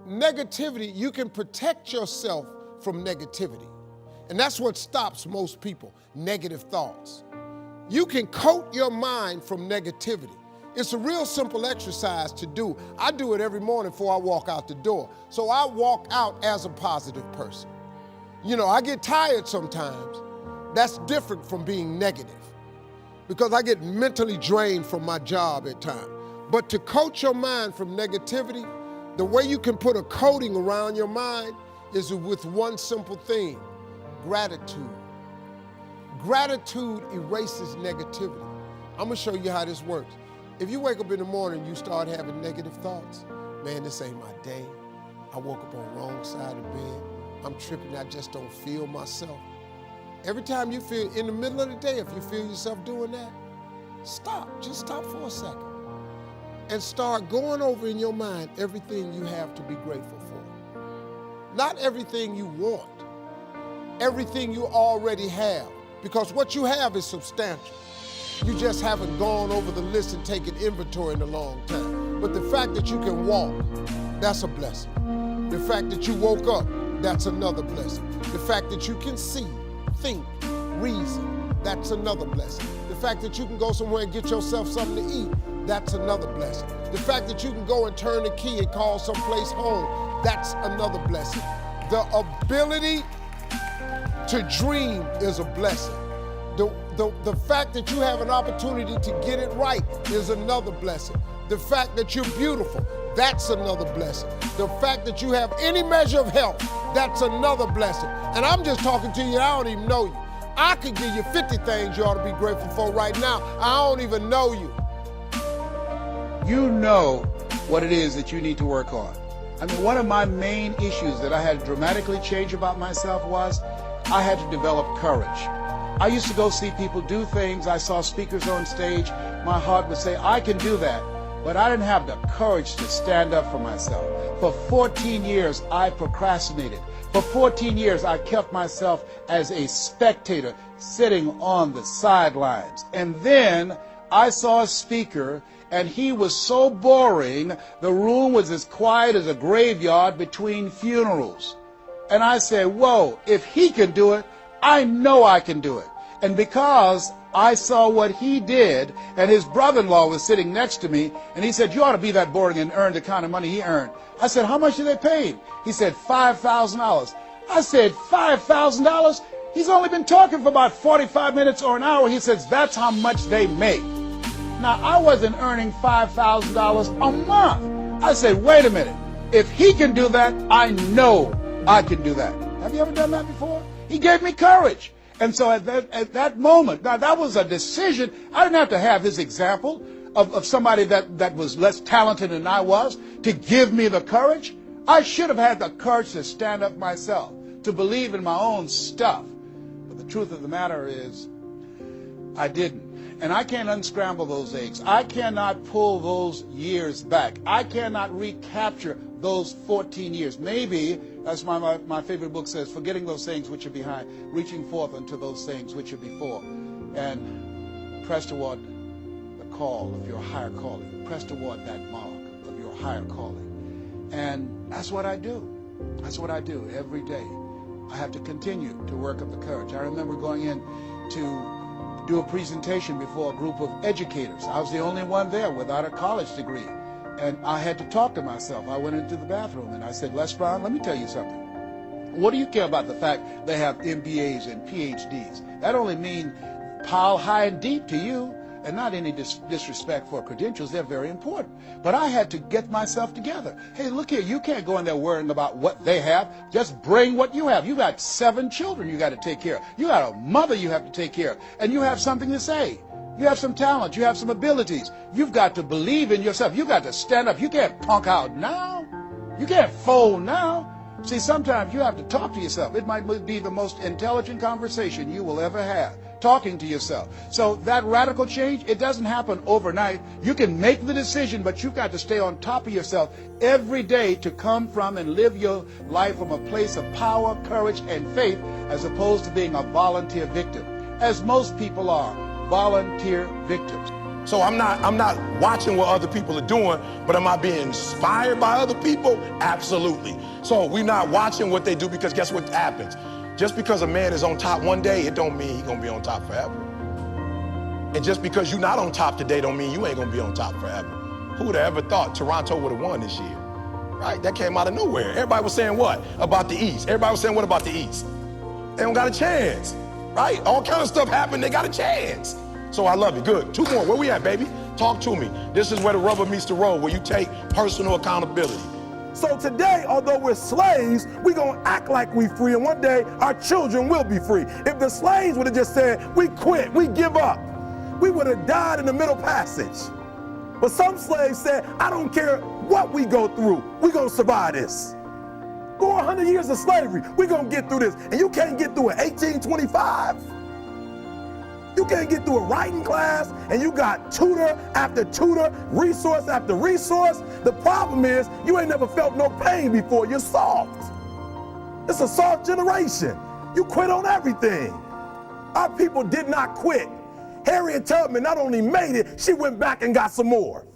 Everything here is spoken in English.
negativity, you can protect yourself from negativity. And that's what stops most people, negative thoughts. You can coat your mind from negativity. It's a real simple exercise to do. I do it every morning before I walk out the door. So I walk out as a positive person. You know, I get tired sometimes. That's different from being negative because I get mentally drained from my job at times. But to coat your mind from negativity, the way you can put a coating around your mind is with one simple thing: gratitude. Gratitude erases negativity. I'm gonna show you how this works. If you wake up in the morning and you start having negative thoughts, man, this ain't my day. I woke up on the wrong side of bed. I'm tripping, I just don't feel myself. Every time you feel, in the middle of the day, if you feel yourself doing that, stop, just stop for a second. And start going over in your mind everything you have to be grateful for. Not everything you want, everything you already have, because what you have is substantial. You just haven't gone over the list and taken inventory in a long time. But the fact that you can walk, that's a blessing. The fact that you woke up, that's another blessing. The fact that you can see, think, reason, that's another blessing. The fact that you can go somewhere and get yourself something to eat, that's another blessing. The fact that you can go and turn the key and call someplace home, that's another blessing. The ability to dream is a blessing. The fact that you have an opportunity to get it right is another blessing. The fact that you're beautiful, that's another blessing. The fact that you have any measure of health, that's another blessing. And I'm just talking to you, I don't even know you. I could give you 50 things you ought to be grateful for right now. I don't even know you. You know what it is that you need to work on. I mean, one of my main issues that I had to dramatically change about myself was I had to develop courage. I used to go see people do things. I saw speakers on stage. My heart would say, I can do that. But I didn't have the courage to stand up for myself. For 14 years, I procrastinated. For 14 years, I kept myself as a spectator sitting on the sidelines. And then I saw a speaker, and he was so boring, the room was as quiet as a graveyard between funerals. And I said, whoa, if he can do it, I know I can do it. And because I saw what he did, and his brother-in-law was sitting next to me, and he said, you ought to be that boring and earn the kind of money he earned. I said, how much did they pay him? He said, $5,000. I said, $5,000? He's only been talking for about 45 minutes or an hour. He says, that's how much they make. Now, I wasn't earning $5,000 a month. I said, wait a minute. If he can do that, I know I can do that. Have you ever done that before? He gave me courage. And so at that moment, now that was a decision. I didn't have to have his example of somebody that was less talented than I was to give me the courage. I should have had the courage to stand up myself, to believe in my own stuff. But the truth of the matter is, I didn't. And I can't unscramble those eggs. I cannot pull those years back. I cannot recapture those 14 years. Maybe, as my favorite book says, forgetting those things which are behind, reaching forth unto those things which are before. And press toward the call of your higher calling. Press toward that mark of your higher calling. And that's what I do. That's what I do every day. I have to continue to work up the courage. I remember going in to do a presentation before a group of educators. I was the only one there without a college degree. And I had to talk to myself. I went into the bathroom and I said, Les Brown, let me tell you something. What do you care about the fact they have MBAs and PhDs? That only means pile high and deep to you, and not any disrespect for credentials. They're very important. But I had to get myself together. Hey, look here, you can't go in there worrying about what they have. Just bring what you have. You got 7 children you got to take care of. You got a mother you have to take care of. And you have something to say. You have some talent. You have some abilities. You've got to believe in yourself. You've got to stand up. You can't punk out now. You can't fold now. See, sometimes you have to talk to yourself. It might be the most intelligent conversation you will ever have, talking to yourself. So that radical change, it doesn't happen overnight. You can make the decision, but you've got to stay on top of yourself every day to come from and live your life from a place of power, courage, and faith, as opposed to being a volunteer victim, as most people are, volunteer victims. So I'm not watching what other people are doing, but am I being inspired by other people? Absolutely. So we're not watching what they do, because guess what happens? Just because a man is on top one day, it don't mean he's gonna be on top forever. And just because you're not on top today don't mean you ain't gonna be on top forever. Who would have ever thought Toronto would have won this year? Right? That came out of nowhere. Everybody was saying what about the East? Everybody was saying what about the East? They don't got a chance, right? All kind of stuff happened, they got a chance. So I love it. Good. 2 more. Where we at, baby? Talk to me. This is where the rubber meets the road, where you take personal accountability. So today, although we're slaves, we're going to act like we free, and one day our children will be free. If the slaves would have just said, we quit, we give up, we would have died in the Middle Passage. But some slaves said, I don't care what we go through, we're going to survive this. 400 years of slavery, we're going to get through this. And you can't get through it 1825. You can't get through a writing class, and you got tutor after tutor, resource after resource. The problem is you ain't never felt no pain before. You're soft. It's a soft generation. You quit on everything. Our people did not quit. Harriet Tubman not only made it, she went back and got some more.